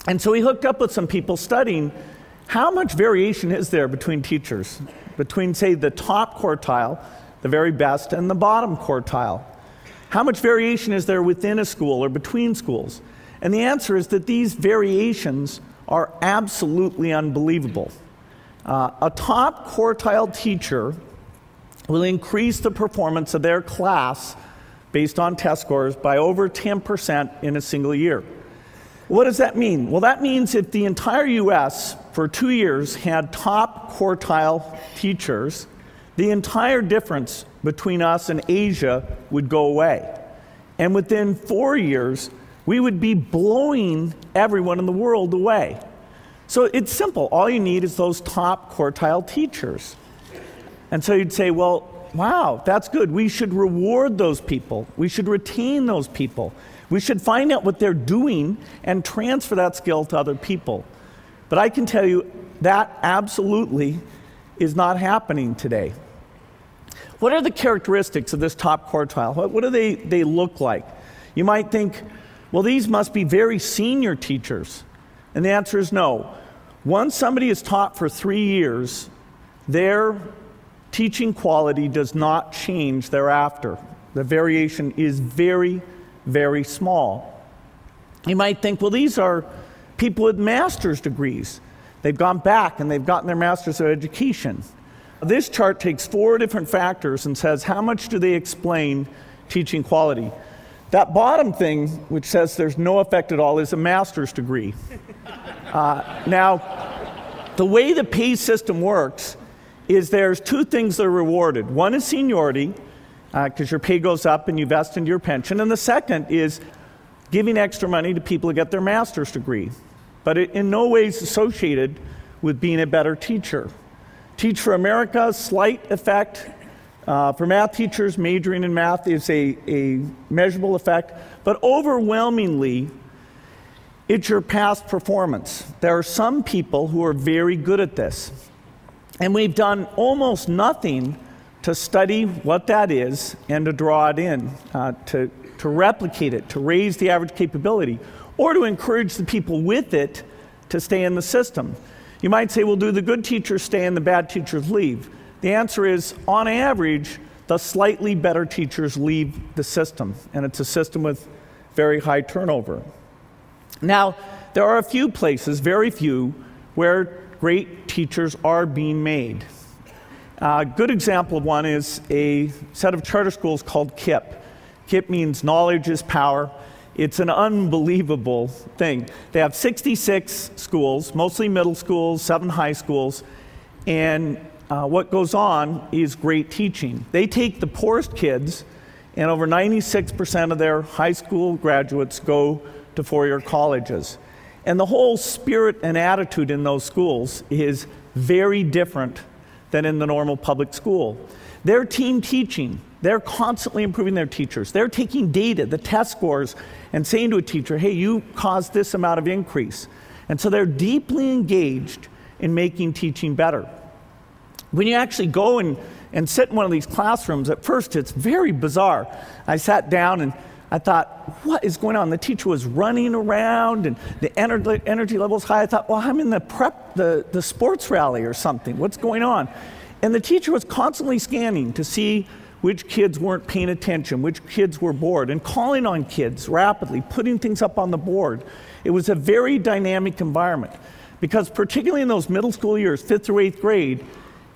And so we hooked up with some people studying how much variation is there between teachers, between, say, the top quartile, the very best, and the bottom quartile. How much variation is there within a school or between schools? And the answer is that these variations are absolutely unbelievable. A top quartile teacher will increase the performance of their class based on test scores by over 10% in a single year. What does that mean? Well, that means if the entire US for 2 years had top quartile teachers, the entire difference between us and Asia would go away. And within 4 years, we would be blowing everyone in the world away. So it's simple. All you need is those top quartile teachers. And so you'd say, well, wow, that's good. We should reward those people. We should retain those people. We should find out what they're doing and transfer that skill to other people. But I can tell you that absolutely is not happening today. What are the characteristics of this top quartile? What do they look like? You might think, well, these must be very senior teachers. And the answer is no. Once somebody is taught for 3 years, their teaching quality does not change thereafter. The variation is very, very small. You might think, well, these are people with master's degrees. They've gone back and they've gotten their master's of education. This chart takes 4 different factors and says, how much do they explain teaching quality? That bottom thing, which says there's no effect at all, is a master's degree. Now, the way the pay system works is there's 2 things that are rewarded. One is seniority, because your pay goes up and you vest into your pension. And the second is giving extra money to people who get their master's degree. But it in no way is associated with being a better teacher. Teach for America, slight effect. For math teachers, majoring in math is a measurable effect. But overwhelmingly, it's your past performance. There are some people who are very good at this. And we've done almost nothing to study what that is and to draw it in, to replicate it, to raise the average capability, or to encourage the people with it to stay in the system. You might say, well, do the good teachers stay and the bad teachers leave? The answer is, on average, the slightly better teachers leave the system, and it's a system with very high turnover. Now, there are a few places, very few, where great teachers are being made. A good example of one is a set of charter schools called KIPP. KIPP means knowledge is power. It's an unbelievable thing. They have 66 schools, mostly middle schools, 7 high schools, and what goes on is great teaching. They take the poorest kids, and over 96% of their high school graduates go to 4-year colleges. And the whole spirit and attitude in those schools is very different than in the normal public school. They're team teaching. They're constantly improving their teachers. They're taking data, the test scores, and saying to a teacher, hey, you caused this amount of increase. And so they're deeply engaged in making teaching better. When you actually go and sit in one of these classrooms, at first it's very bizarre. I sat down and I thought, what is going on? The teacher was running around and the energy level was high. I thought, well, I'm in the sports rally or something. What's going on? And the teacher was constantly scanning to see which kids weren't paying attention, which kids were bored, and calling on kids rapidly, putting things up on the board. It was a very dynamic environment because particularly in those middle school years, 5th through 8th grade,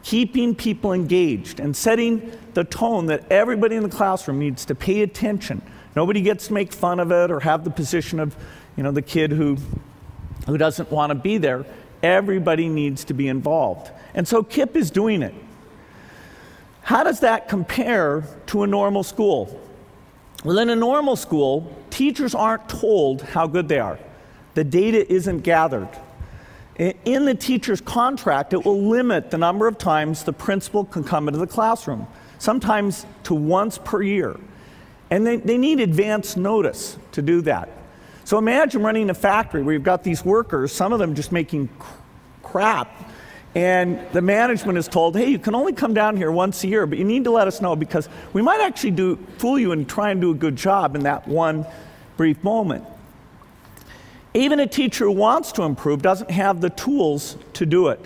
keeping people engaged and setting the tone that everybody in the classroom needs to pay attention. Nobody gets to make fun of it or have the position of, the kid who doesn't want to be there. Everybody needs to be involved. And so KIPP is doing it. How does that compare to a normal school? Well, in a normal school, teachers aren't told how good they are. The data isn't gathered. In the teacher's contract, it will limit the number of times the principal can come into the classroom, sometimes to once per year. And they need advance notice to do that. So imagine running a factory where you've got these workers, some of them just making crap, and the management is told, hey, you can only come down here once a year, but you need to let us know because we might actually fool you and try and do a good job in that one brief moment. Even a teacher who wants to improve doesn't have the tools to do it.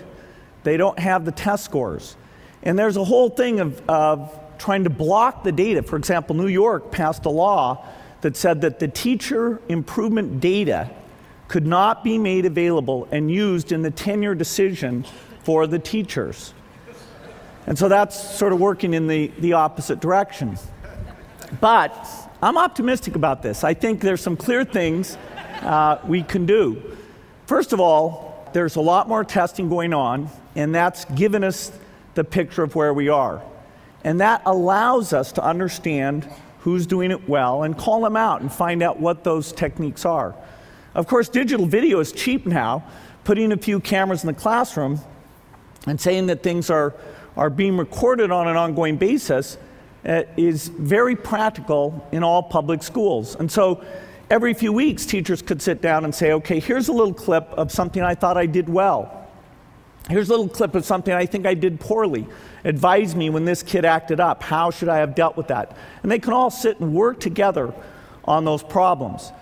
They don't have the test scores. And there's a whole thing of trying to block the data. For example, New York passed a law that said that the teacher improvement data could not be made available and used in the tenure decision for the teachers. And so that's sort of working in the opposite direction. But I'm optimistic about this. I think there's some clear things we can do. First of all, there's a lot more testing going on, and that's given us the picture of where we are. And that allows us to understand who's doing it well and call them out and find out what those techniques are. Of course, digital video is cheap now. Putting a few cameras in the classroom and saying that things are being recorded on an ongoing basis is very practical in all public schools. And so every few weeks, teachers could sit down and say, okay, here's a little clip of something I thought I did well. Here's a little clip of something I think I did poorly. Advise me when this kid acted up. How should I have dealt with that? And they can all sit and work together on those problems.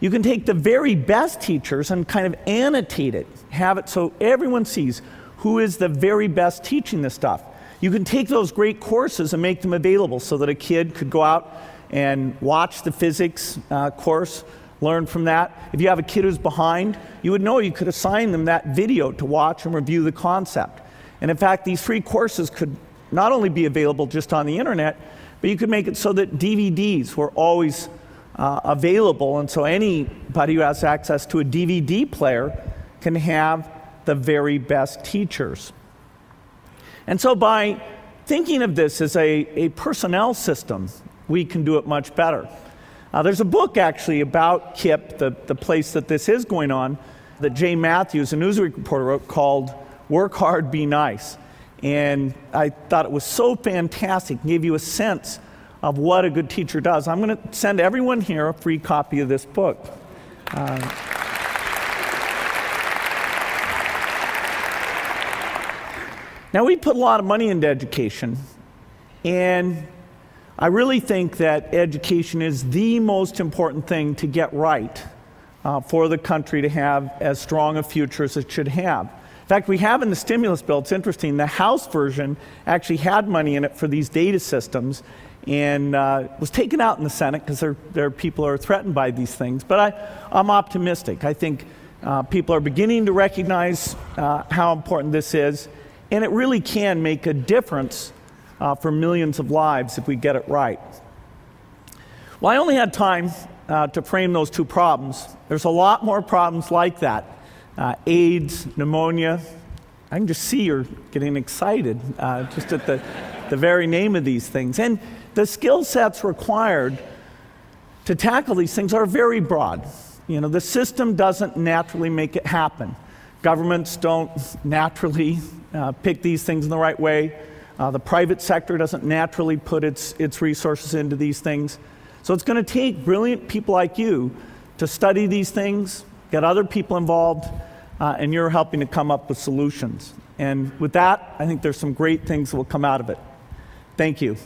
You can take the very best teachers and kind of annotate it, have it so everyone sees who is the very best teaching this stuff. You can take those great courses and make them available so that a kid could go out and watch the physics course, learn from that. If you have a kid who's behind, you would know you could assign them that video to watch and review the concept. And in fact, these free courses could not only be available just on the internet, but you could make it so that DVDs were always available, and so anybody who has access to a DVD player can have the very best teachers. And so by thinking of this as a personnel system, we can do it much better. There's a book actually about KIPP, the place that this is going on, that Jay Matthews, a Newsweek reporter, wrote called Work Hard, Be Nice. And I thought it was so fantastic, and gave you a sense of what a good teacher does. I'm going to send everyone here a free copy of this book. Now, we put a lot of money into education, and I really think that education is the most important thing to get right for the country to have as strong a future as it should have. In fact, we have in the stimulus bill, it's interesting, the House version actually had money in it for these data systems, and was taken out in the Senate because there are people who are threatened by these things. But I'm optimistic. I think people are beginning to recognize how important this is, and it really can make a difference for millions of lives if we get it right. Well, I only had time to frame those two problems. There's a lot more problems like that. AIDS, pneumonia. I can just see you're getting excited just at the very name of these things. And the skill sets required to tackle these things are very broad. You know, the system doesn't naturally make it happen. Governments don't naturally pick these things in the right way. The private sector doesn't naturally put its resources into these things. So it's going to take brilliant people like you to study these things, get other people involved, and you're helping to come up with solutions. And with that, I think there's some great things that will come out of it. Thank you.